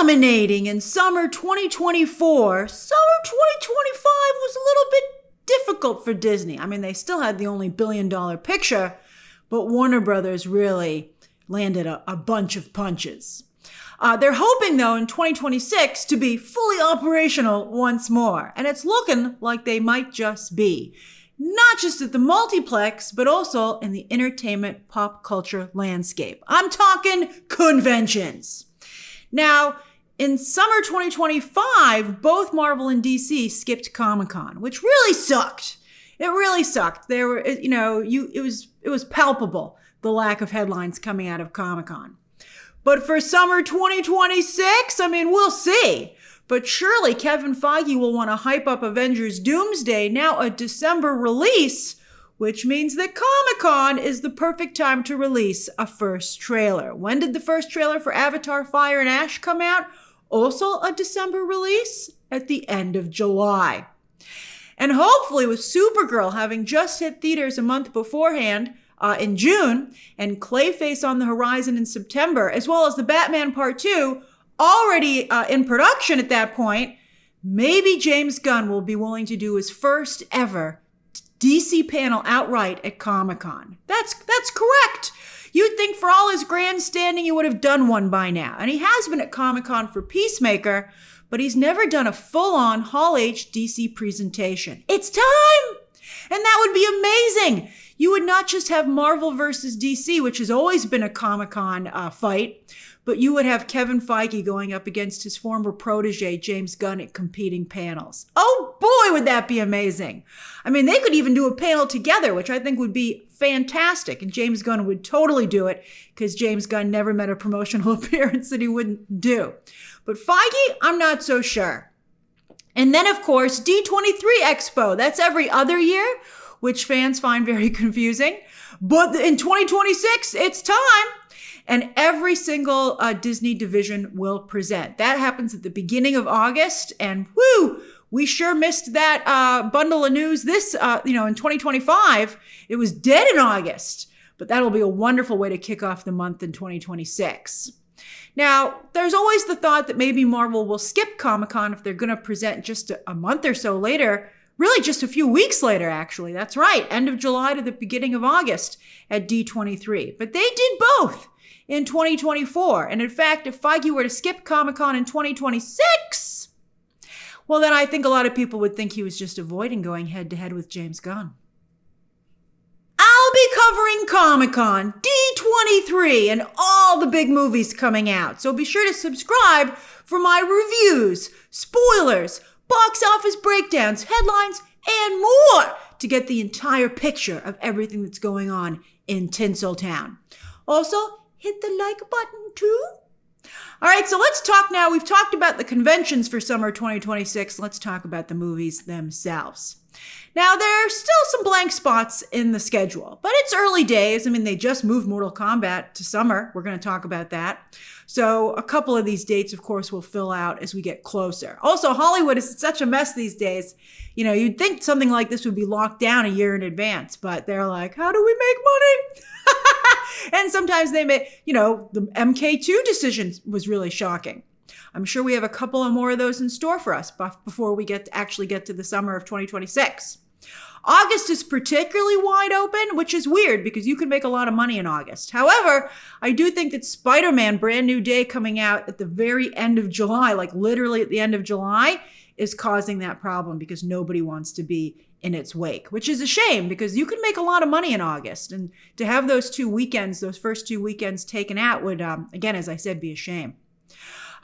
Dominating in summer 2024, summer 2025 was a little bit difficult for Disney. I mean, they still had the only billion-dollar picture, but Warner Brothers really landed a bunch of punches. They're hoping, though, in 2026 to be fully operational once more, and it's looking like they might just be. Not just at the multiplex, but also in the entertainment pop culture landscape. I'm talking conventions. Now, in summer 2025, both Marvel and DC skipped Comic-Con, which really sucked. It really sucked. There were, it was palpable, the lack of headlines coming out of Comic-Con. But for summer 2026, I mean, we'll see. But surely Kevin Feige will want to hype up Avengers Doomsday, now a December release, which means that Comic-Con is the perfect time to release a first trailer. When did the first trailer for Avatar Fire and Ash come out? Also a December release at the end of July. And hopefully with Supergirl having just hit theaters a month beforehand, in June, and Clayface on the horizon in September, as well as the Batman Part 2 already in production at that point, maybe James Gunn will be willing to do his first ever DC panel outright at Comic-Con. That's correct. You'd think for all his grandstanding, he would have done one by now. And he has been at Comic-Con for Peacemaker, but he's never done a full-on Hall H DC presentation. It's time! And that would be amazing. You would not just have Marvel versus DC, which has always been a Comic-Con fight, but you would have Kevin Feige going up against his former protege, James Gunn, at competing panels. Oh boy, would that be amazing. I mean, they could even do a panel together, which I think would be fantastic. And James Gunn would totally do it because James Gunn never met a promotional appearance that he wouldn't do. But Feige, I'm not so sure. And then, of course, D23 Expo. That's every other year, which fans find very confusing. But in 2026, it's time. And every single Disney division will present. That happens at the beginning of August. And whoo, we sure missed that bundle of news this, in 2025. It was dead in August. But that'll be a wonderful way to kick off the month in 2026. Now, there's always the thought that maybe Marvel will skip Comic-Con if they're going to present just a month or so later. Really just a few weeks later, actually. That's right. End of July to the beginning of August at D23. But they did both in 2024. And in fact, if Feige were to skip Comic-Con in 2026, well, then I think a lot of people would think he was just avoiding going head-to-head with James Gunn. I'll be covering Comic-Con, D23, and all the big movies coming out. So be sure to subscribe for my reviews, spoilers, box office breakdowns, headlines, and more to get the entire picture of everything that's going on in Tinseltown. Also, hit the like button too. All right, so let's talk now. We've talked about the conventions for summer 2026. Let's talk about the movies themselves. Now, there are still some blank spots in the schedule, but it's early days. I mean, they just moved Mortal Kombat to summer. We're going to talk about that. So a couple of these dates, of course, will fill out as we get closer. Also, Hollywood is such a mess these days. You know, you'd think something like this would be locked down a year in advance, but they're like, how do we make money? And sometimes they make, the MK2 decision was really shocking. I'm sure we have a couple of more of those in store for us before we actually get to the summer of 2026. August is particularly wide open, which is weird because you can make a lot of money in August. However, I do think that Spider-Man Brand New Day coming out at the very end of July, like literally at the end of July, is causing that problem because nobody wants to be in its wake, which is a shame because you can make a lot of money in August. And to have those first two weekends taken out would, again, as I said, be a shame.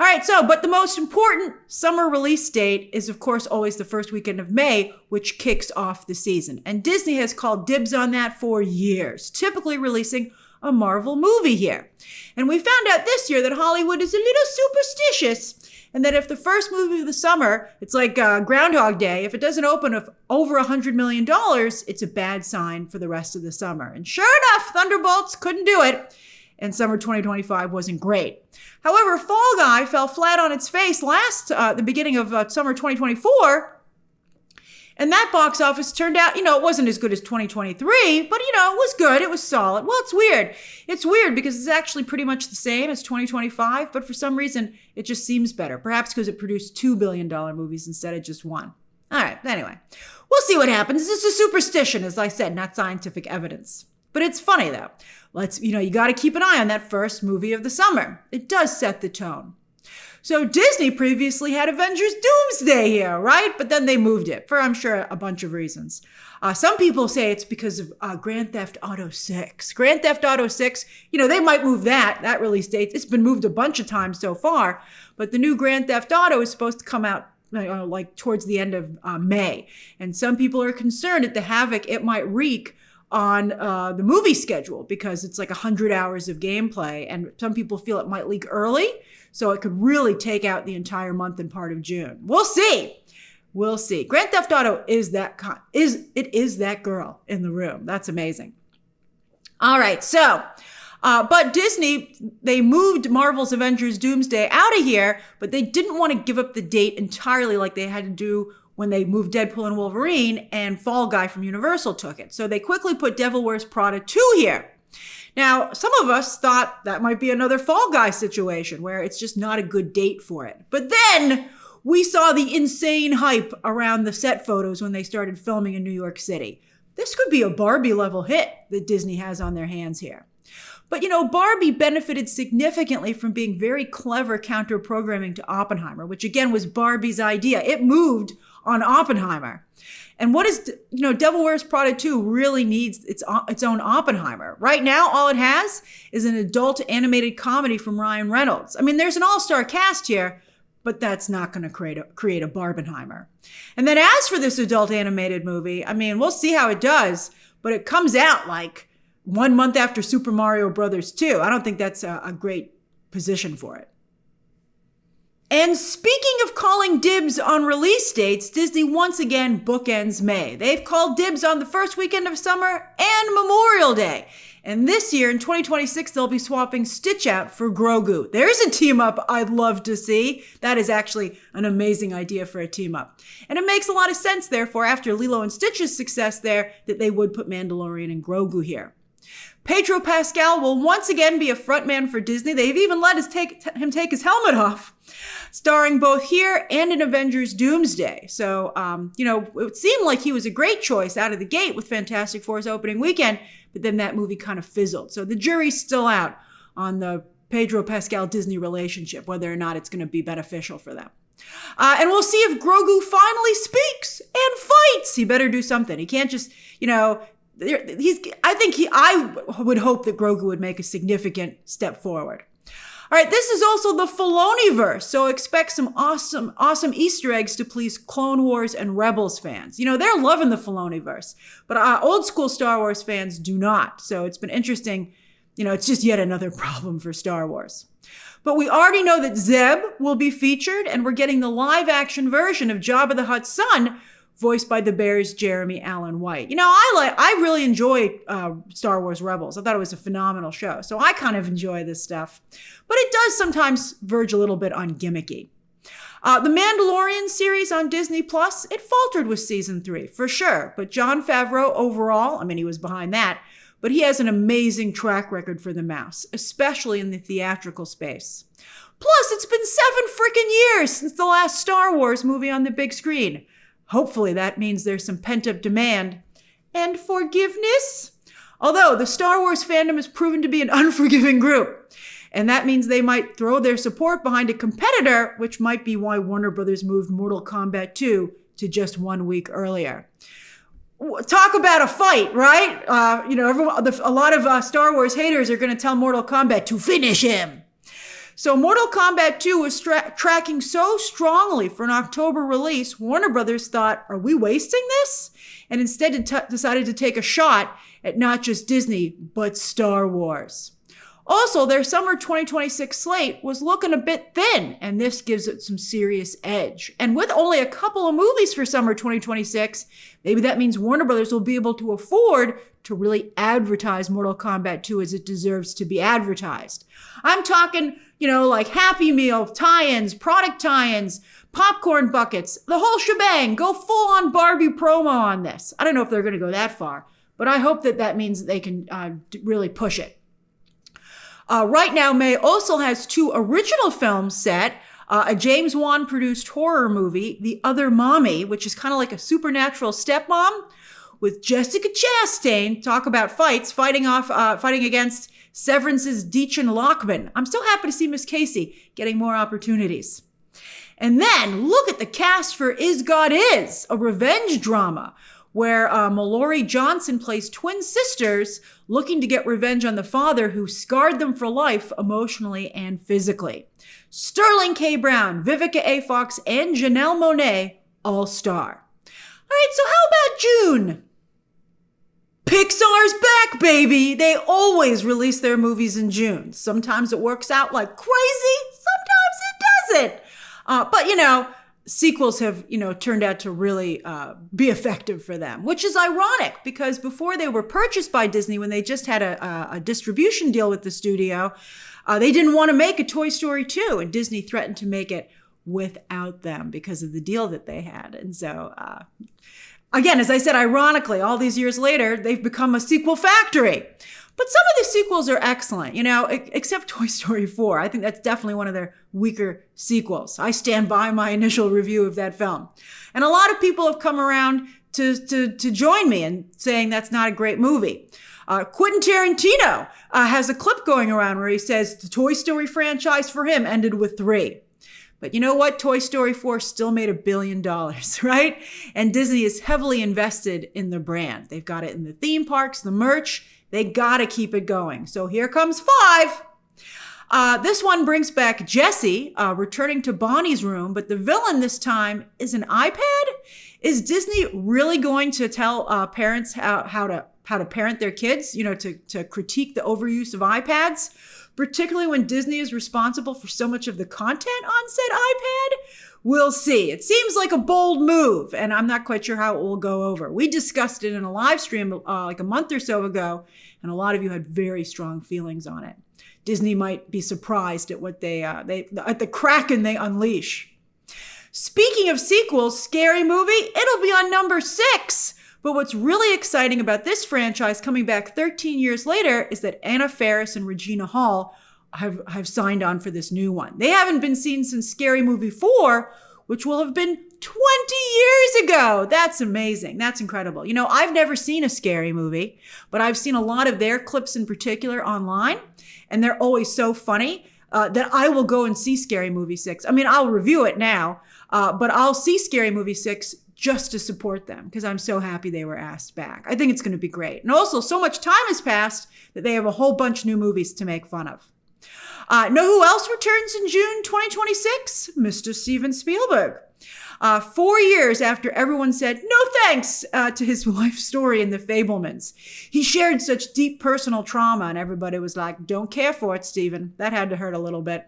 All right, but the most important summer release date is, of course, always the first weekend of May, which kicks off the season. And Disney has called dibs on that for years, typically releasing a Marvel movie here. And we found out this year that Hollywood is a little superstitious and that if the first movie of the summer, it's like Groundhog Day, if it doesn't open of over $100 million, it's a bad sign for the rest of the summer. And sure enough, Thunderbolts couldn't do it. And summer 2025 wasn't great. However, Fall Guy fell flat on its face the beginning of summer 2024. And that box office turned out, it wasn't as good as 2023, but, it was good. It was solid. Well, it's weird. It's weird because it's actually pretty much the same as 2025, but for some reason, it just seems better. Perhaps because it produced $2 billion movies instead of just one. All right, anyway, we'll see what happens. This is a superstition, as I said, not scientific evidence. But it's funny, though. You got to keep an eye on that first movie of the summer. It does set the tone. So Disney previously had Avengers Doomsday here, right? But then they moved it for, I'm sure, a bunch of reasons. Some people say it's because of Grand Theft Auto 6. Grand Theft Auto 6, they might move that release date. It's been moved a bunch of times so far, but the new Grand Theft Auto is supposed to come out towards the end of May. And some people are concerned at the havoc it might wreak on the movie schedule because it's like 100 hours of gameplay. And some people feel it might leak early, so it could really take out the entire month and part of June. We'll see. We'll see. Grand Theft Auto is that girl in the room. That's amazing. All right, so but Disney, they moved Marvel's Avengers Doomsday out of here, but they didn't want to give up the date entirely like they had to do when they moved Deadpool and Wolverine, and Fall Guy from Universal took it. So they quickly put Devil Wears Prada 2 here. Now, some of us thought that might be another Fall Guy situation where it's just not a good date for it. But then we saw the insane hype around the set photos when they started filming in New York City. This could be a Barbie-level hit that Disney has on their hands here. But, Barbie benefited significantly from being very clever counter-programming to Oppenheimer, which again was Barbie's idea. It moved on Oppenheimer. And what is, Devil Wears Prada 2 really needs its own Oppenheimer. Right now, all it has is an adult animated comedy from Ryan Reynolds. I mean, there's an all-star cast here, but that's not going to create a Barbenheimer. And then as for this adult animated movie, I mean, we'll see how it does, but it comes out like 1 month after Super Mario Brothers 2. I don't think that's a great position for it. And speaking of calling dibs on release dates, Disney once again bookends May. They've called dibs on the first weekend of summer and Memorial Day. And this year, in 2026, they'll be swapping Stitch out for Grogu. There's a team up I'd love to see. That is actually an amazing idea for a team up. And it makes a lot of sense, therefore, after Lilo and Stitch's success there, that they would put Mandalorian and Grogu here. Pedro Pascal will once again be a frontman for Disney. They've even let him take his helmet off, starring both here and in Avengers Doomsday. So, it seemed like he was a great choice out of the gate with Fantastic Four's opening weekend, but then that movie kind of fizzled. So the jury's still out on the Pedro Pascal-Disney relationship, whether or not it's going to be beneficial for them. And we'll see if Grogu finally speaks and fights. He better do something. He can't just, I would hope that Grogu would make a significant step forward. All right, this is also the Filoniverse, so expect some awesome Easter eggs to please Clone Wars and Rebels fans. They're loving the Filoniverse, but old school Star Wars fans do not. So it's been interesting. It's just yet another problem for Star Wars. But we already know that Zeb will be featured, and we're getting the live action version of Jabba the Hutt's son, voiced by the Bear's Jeremy Allen White. I really enjoy Star Wars Rebels. I thought it was a phenomenal show. So I kind of enjoy this stuff. But it does sometimes verge a little bit on gimmicky. The Mandalorian series on Disney Plus, it faltered with season 3, for sure. But Jon Favreau overall, he was behind that, but he has an amazing track record for the mouse, especially in the theatrical space. Plus, it's been 7 freaking years since the last Star Wars movie on the big screen. Hopefully that means there's some pent-up demand and forgiveness. Although the Star Wars fandom has proven to be an unforgiving group. And that means they might throw their support behind a competitor, which might be why Warner Brothers moved Mortal Kombat 2 to just 1 week earlier. Talk about a fight, right? A lot of Star Wars haters are going to tell Mortal Kombat to finish him. So Mortal Kombat 2 was tracking so strongly for an October release, Warner Brothers thought, are we wasting this? And instead decided to take a shot at not just Disney, but Star Wars. Also, their summer 2026 slate was looking a bit thin, and this gives it some serious edge. And with only a couple of movies for summer 2026, maybe that means Warner Brothers will be able to afford to really advertise Mortal Kombat 2 as it deserves to be advertised. I'm talking like Happy Meal tie-ins, product tie-ins, popcorn buckets, the whole shebang. Go full on Barbie promo on this. I don't know if they're going to go that far, but I hope that means that they can really push it. Right now, May also has 2 original films set. A James Wan produced horror movie, The Other Mommy, which is kind of like a supernatural stepmom, with Jessica Chastain. Talk about fighting against Severance's Deacon Lockman. I'm so happy to see Miss Casey getting more opportunities. And then look at the cast for Is God Is, a revenge drama where Mallory Johnson plays twin sisters looking to get revenge on the father who scarred them for life emotionally and physically. Sterling K. Brown, Vivica A. Fox, and Janelle Monáe all star. All right, so how about June? Pixar's back, baby. They always release their movies in June. Sometimes it works out like crazy. Sometimes it doesn't. But, sequels have, turned out to really be effective for them, which is ironic because before they were purchased by Disney, when they just had a distribution deal with the studio, they didn't want to make a Toy Story 2, and Disney threatened to make it without them because of the deal that they had. And so, again, as I said, ironically, all these years later, they've become a sequel factory. But some of the sequels are excellent, except Toy Story 4. I think that's definitely one of their weaker sequels. I stand by my initial review of that film. And a lot of people have come around to join me in saying that's not a great movie. Quentin Tarantino has a clip going around where he says the Toy Story franchise for him ended with 3. But you know what? Toy Story 4 still made $1 billion, right? And Disney is heavily invested in the brand. They've got it in the theme parks, the merch. They gotta keep it going. So here comes 5. This one brings back Jessie, returning to Bonnie's room, but the villain this time is an iPad? Is Disney really going to tell parents how to parent their kids, to critique the overuse of iPads? Particularly when Disney is responsible for so much of the content on said iPad? We'll see. It seems like a bold move, and I'm not quite sure how it will go over. We discussed it in a live stream like a month or so ago, and a lot of you had very strong feelings on it. Disney might be surprised at what at the kraken they unleash. Speaking of sequels, Scary Movie, it'll be on number 6. But what's really exciting about this franchise coming back 13 years later is that Anna Faris and Regina Hall have signed on for this new one. They haven't been seen since Scary Movie 4, which will have been 20 years ago. That's amazing. That's incredible. I've never seen a Scary Movie, but I've seen a lot of their clips in particular online, and they're always so funny that I will go and see Scary Movie 6. I mean, I'll review it now, but I'll see Scary Movie 6 just to support them because I'm so happy they were asked back. I think it's going to be great. And also, so much time has passed that they have a whole bunch of new movies to make fun of. Know who else returns in June 2026? Mr. Steven Spielberg. 4 years after everyone said no thanks to his life story in The Fabelmans. He shared such deep personal trauma and everybody was like, don't care for it, Steven. That had to hurt a little bit.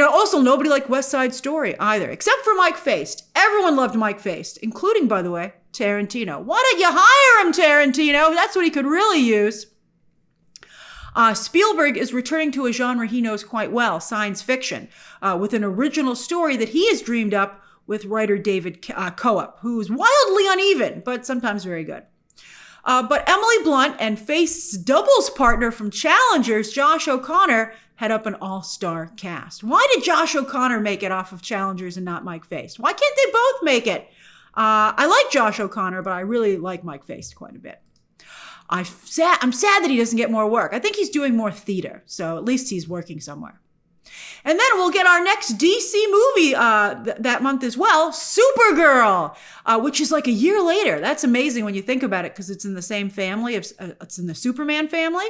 Also nobody liked West Side Story either, except for Mike Faist. Everyone loved Mike Faist, including, by the way, Tarantino. Why don't you hire him, Tarantino? That's what he could really use. Spielberg is returning to a genre he knows quite well, science fiction, with an original story that he has dreamed up with writer David Coop, who's wildly uneven, but sometimes very good. But Emily Blunt and Faist's doubles partner from Challengers, Josh O'Connor, head up an all-star cast. Why did Josh O'Connor make it off of Challengers and not Mike Faist? Why can't they both make it? I like Josh O'Connor, but I really like Mike Faist quite a bit. I'm sad that he doesn't get more work. I think he's doing more theater, so at least he's working somewhere. And then we'll get our next DC movie that month as well, Supergirl, which is like a year later. That's amazing when you think about it because it's in the same family. It's in the Superman family.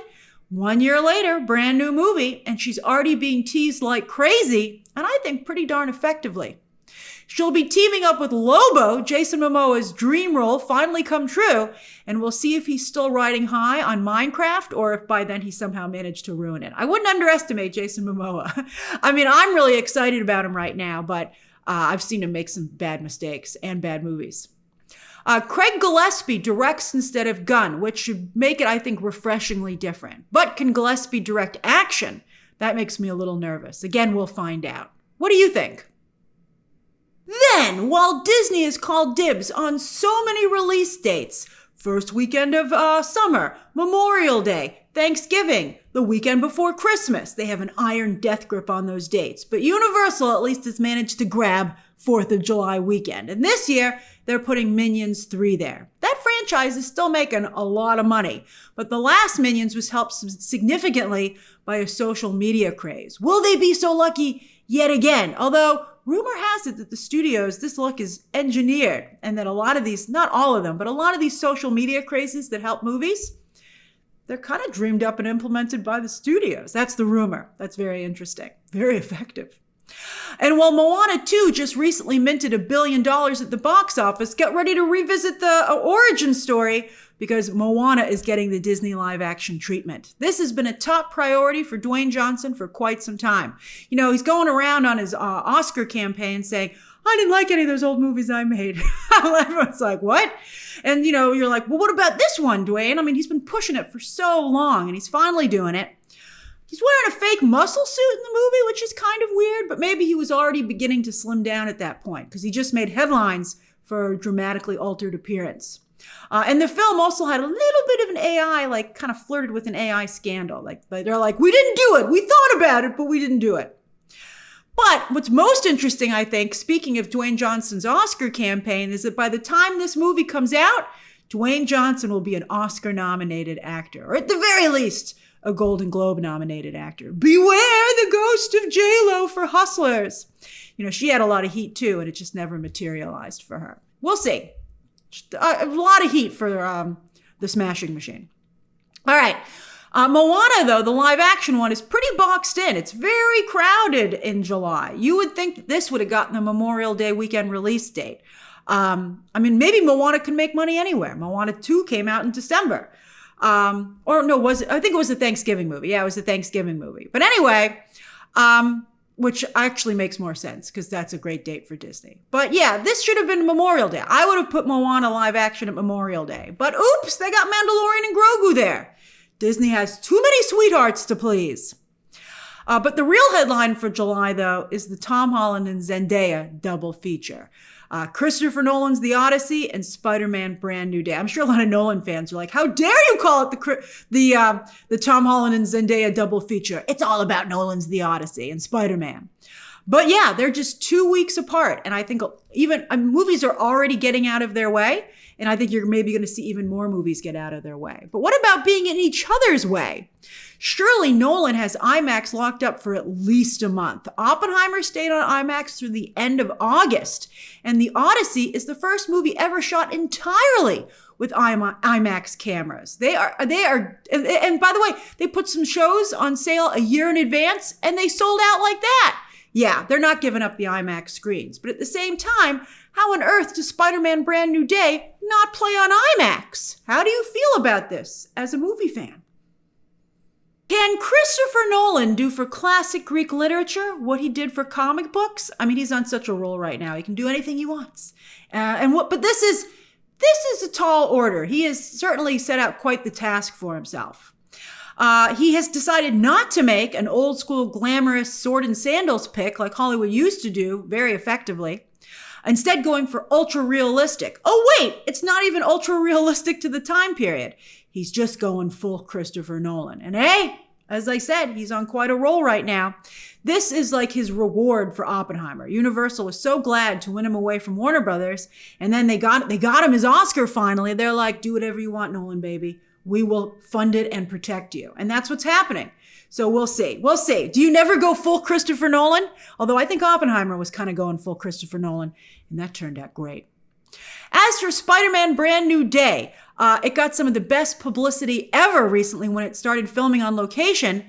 1 year later, brand new movie, and she's already being teased like crazy, and I think pretty darn effectively. She'll be teaming up with Lobo, Jason Momoa's dream role finally come true, and we'll see if he's still riding high on Minecraft or if by then he somehow managed to ruin it. I wouldn't underestimate Jason Momoa. I mean, I'm really excited about him right now, but I've seen him make some bad mistakes and bad movies. Craig Gillespie directs instead of gun, which should make it, I think, refreshingly different. But can Gillespie direct action? That makes me a little nervous. Again, we'll find out. What do you think? Then, while Disney has called dibs on so many release dates, first weekend of summer, Memorial Day, Thanksgiving, the weekend before Christmas, they have an iron death grip on those dates. But Universal at least has managed to grab 4th of July weekend. And this year, they're putting Minions 3 there. That franchise is still making a lot of money, but the last Minions was helped significantly by a social media craze. Will they be so lucky yet again? Although, rumor has it that the studios, this look is engineered, and that a lot of these, not all of them, but a lot of these social media crazes that help movies, they're kind of dreamed up and implemented by the studios. That's the rumor. That's very interesting. Very effective. And while Moana 2 just recently minted $1 billion at the box office, get ready to revisit the origin story because Moana is getting the Disney live action treatment. This has been a top priority for Dwayne Johnson for quite some time. You know, he's going around on his Oscar campaign saying, I didn't like any of those old movies I made. Everyone's like, what? And, you know, you're like, well, what about this one, Dwayne? I mean, he's been pushing it for so long and he's finally doing it. He's wearing a fake muscle suit in the movie, which is kind of weird, but maybe he was already beginning to slim down at that point because he just made headlines for a dramatically altered appearance. And the film also had a little bit of an AI, like kind of flirted with an AI scandal. Like they're like, we didn't do it. We thought about it, but we didn't do it. But what's most interesting, I think, speaking of Dwayne Johnson's Oscar campaign, is that by the time this movie comes out, Dwayne Johnson will be an Oscar-nominated actor, or at the very least, a Golden Globe-nominated actor. Beware the ghost of J-Lo for Hustlers. You know, she had a lot of heat too, and it just never materialized for her. We'll see. A lot of heat for the Smashing Machine. All right. Moana, though, the live action one, is pretty boxed in. It's very crowded in July. You would think that this would have gotten the Memorial Day weekend release date. I mean, maybe Moana could make money anywhere. Moana 2 came out in December. Or no, I think it was a Thanksgiving movie. Yeah, it was a Thanksgiving movie. But anyway, which actually makes more sense because that's a great date for Disney. But yeah, this should have been Memorial Day. I would have put Moana live action at Memorial Day. But oops, they got Mandalorian and Grogu there. Disney has too many sweethearts to please. But the real headline for July, though, is the Tom Holland and Zendaya double feature. Christopher Nolan's The Odyssey and Spider-Man Brand New Day. I'm sure a lot of Nolan fans are like, how dare you call it the Tom Holland and Zendaya double feature? It's all about Nolan's The Odyssey and Spider-Man. But yeah, they're just 2 weeks apart. And I think even movies are already getting out of their way. And I think you're maybe going to see even more movies get out of their way. But what about being in each other's way? Surely Nolan has IMAX locked up for at least a month. Oppenheimer stayed on IMAX through the end of August. And The Odyssey is the first movie ever shot entirely with IMAX cameras. They are, and by the way, they put some shows on sale a year in advance and they sold out like that. Yeah, they're not giving up the IMAX screens. But at the same time, how on earth does Spider-Man Brand New Day not play on IMAX? How do you feel about this as a movie fan? Can Christopher Nolan do for classic Greek literature what he did for comic books? I mean, he's on such a roll right now. He can do anything he wants. But this is a tall order. He has certainly set out quite the task for himself. He has decided not to make an old school glamorous sword and sandals pick like Hollywood used to do very effectively. Instead going for ultra realistic. Oh wait, it's not even ultra realistic to the time period. He's just going full Christopher Nolan. And hey, as I said, he's on quite a roll right now. This is like his reward for Oppenheimer. Universal was so glad to win him away from Warner Brothers. And then they got him his Oscar finally. They're like, do whatever you want, Nolan, baby. We will fund it and protect you. And that's what's happening. So we'll see. We'll see. Do you never go full Christopher Nolan? Although I think Oppenheimer was kind of going full Christopher Nolan, and that turned out great. As for Spider-Man Brand New Day, it got some of the best publicity ever recently when it started filming on location,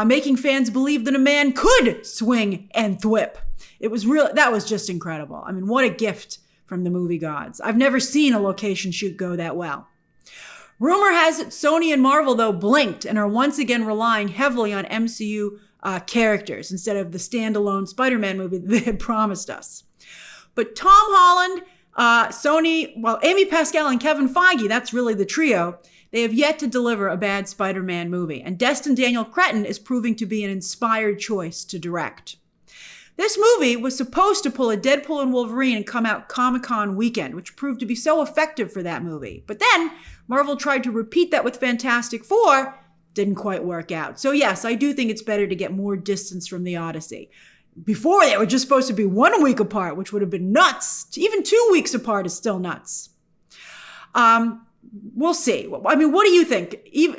making fans believe that a man could swing and thwip. That was just incredible. I mean, what a gift from the movie gods. I've never seen a location shoot go that well. Rumor has it Sony and Marvel, though, blinked and are once again relying heavily on MCU characters instead of the standalone Spider-Man movie that they had promised us. But Tom Holland, Sony, Amy Pascal and Kevin Feige, that's really the trio, They have yet to deliver a bad Spider-Man movie, and Destin Daniel Cretton is proving to be an inspired choice to direct. This movie was supposed to pull a Deadpool and Wolverine and come out Comic-Con weekend, which proved to be so effective for that movie. But then Marvel tried to repeat that with Fantastic Four, didn't quite work out. So yes, I do think it's better to get more distance from the Odyssey. Before, they were just supposed to be 1 week apart, which would have been nuts. Even 2 weeks apart is still nuts. We'll see. I mean, what do you think? Even,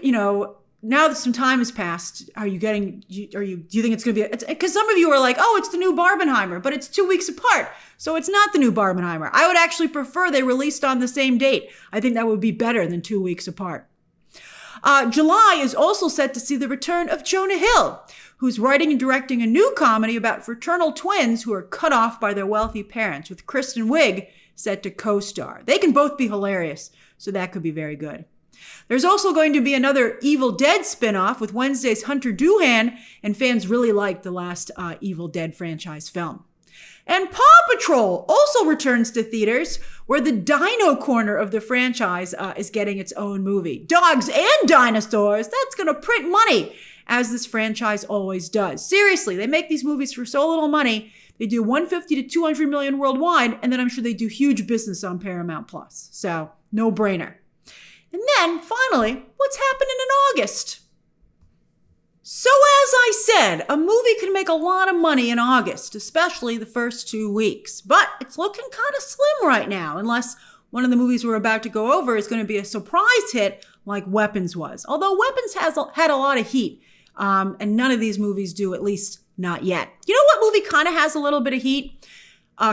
now that some time has passed, do you think it's going to be, because some of you are like, oh, it's the new Barbenheimer, but it's 2 weeks apart. So it's not the new Barbenheimer. I would actually prefer they released on the same date. I think that would be better than 2 weeks apart. July is also set to see the return of Jonah Hill, who's writing and directing a new comedy about fraternal twins who are cut off by their wealthy parents, with Kristen Wiig set to co-star. They can both be hilarious, so that could be very good. There's also going to be another Evil Dead spinoff with Wednesday's Hunter Doohan, and fans really liked the last Evil Dead franchise film. And Paw Patrol also returns to theaters, where the Dino corner of the franchise is getting its own movie. Dogs and dinosaurs, that's going to print money, as this franchise always does. Seriously, they make these movies for so little money. They do 150 to 200 million worldwide, and then I'm sure they do huge business on Paramount Plus. So, no brainer. And then, finally, what's happening in August? So as I said, a movie can make a lot of money in August, especially the first 2 weeks. But it's looking kind of slim right now, unless one of the movies we're about to go over is going to be a surprise hit like Weapons was. Although Weapons has had a lot of heat, and none of these movies do, at least not yet. You know what movie kind of has a little bit of heat?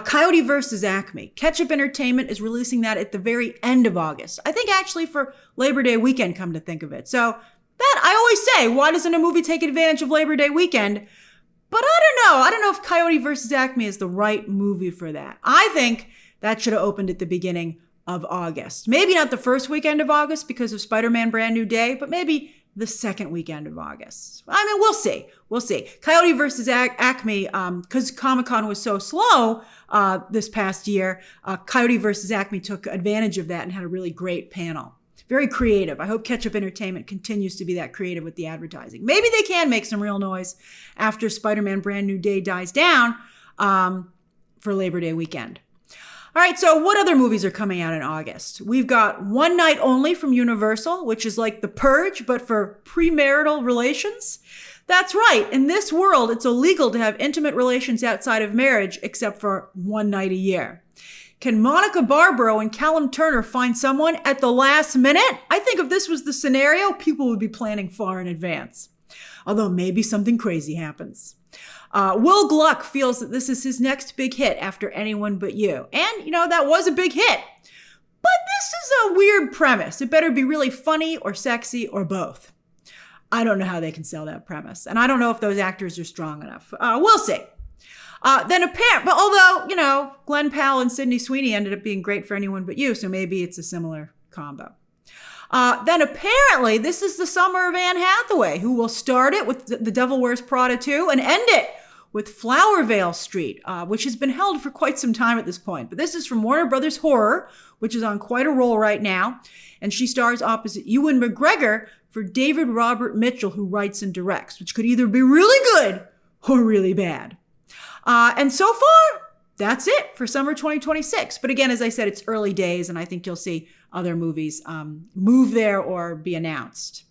Coyote versus Acme. Ketchup Entertainment is releasing that at the very end of August. I think actually for Labor Day weekend, come to think of it. So that, I always say, why doesn't a movie take advantage of Labor Day weekend? But I don't know. I don't know if Coyote versus Acme is the right movie for that. I think that should have opened at the beginning of August. Maybe not the first weekend of August because of Spider-Man Brand New Day, but maybe the second weekend of August. I mean, we'll see. We'll see. Coyote versus Acme, because Comic-Con was so slow this past year, Coyote versus Acme took advantage of that and had a really great panel. Very creative. I hope Ketchup Entertainment continues to be that creative with the advertising. Maybe they can make some real noise after Spider-Man Brand New Day dies down for Labor Day weekend. All right, so what other movies are coming out in August? We've got One Night Only from Universal, which is like The Purge, but for premarital relations. That's right. In this world, it's illegal to have intimate relations outside of marriage, except for one night a year. Can Monica Barbaro and Callum Turner find someone at the last minute? I think if this was the scenario, people would be planning far in advance. Although maybe something crazy happens. Will Gluck feels that this is his next big hit after Anyone But You. And, that was a big hit. But this is a weird premise. It better be really funny or sexy or both. I don't know how they can sell that premise. And I don't know if those actors are strong enough. We'll see. But although, Glenn Powell and Sydney Sweeney ended up being great for Anyone But You, so maybe it's a similar combo. Then apparently this is the summer of Anne Hathaway, who will start it with The Devil Wears Prada 2 and end it with Flowervale Street, which has been held for quite some time at this point. But this is from Warner Brothers Horror, which is on quite a roll right now. And she stars opposite Ewan McGregor for David Robert Mitchell, who writes and directs, which could either be really good or really bad. And so far, that's it for summer 2026. But again, as I said, it's early days, and I think you'll see other movies move there or be announced.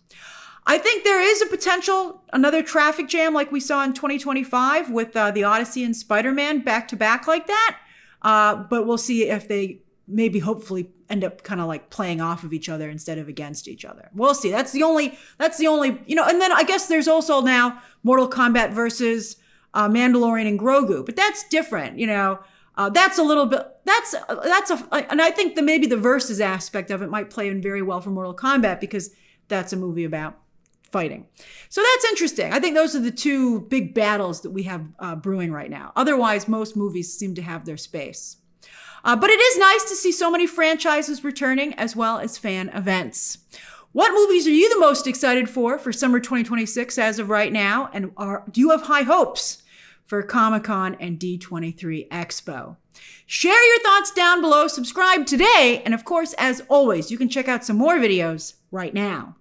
I think there is a potential, another traffic jam like we saw in 2025 with the Odyssey and Spider-Man back to back like that. But we'll see if they maybe hopefully end up kind of like playing off of each other instead of against each other. We'll see. That's the only, and then I guess there's also now Mortal Kombat versus Mandalorian and Grogu, but that's different, that's a little bit, and I think maybe the versus aspect of it might play in very well for Mortal Kombat because that's a movie about fighting. So that's interesting. I think those are the two big battles that we have brewing right now. Otherwise, most movies seem to have their space. But it is nice to see so many franchises returning as well as fan events. What movies are you the most excited for summer 2026 as of right now? And do you have high hopes for Comic-Con and D23 Expo? Share your thoughts down below, subscribe today, and of course, as always, you can check out some more videos right now.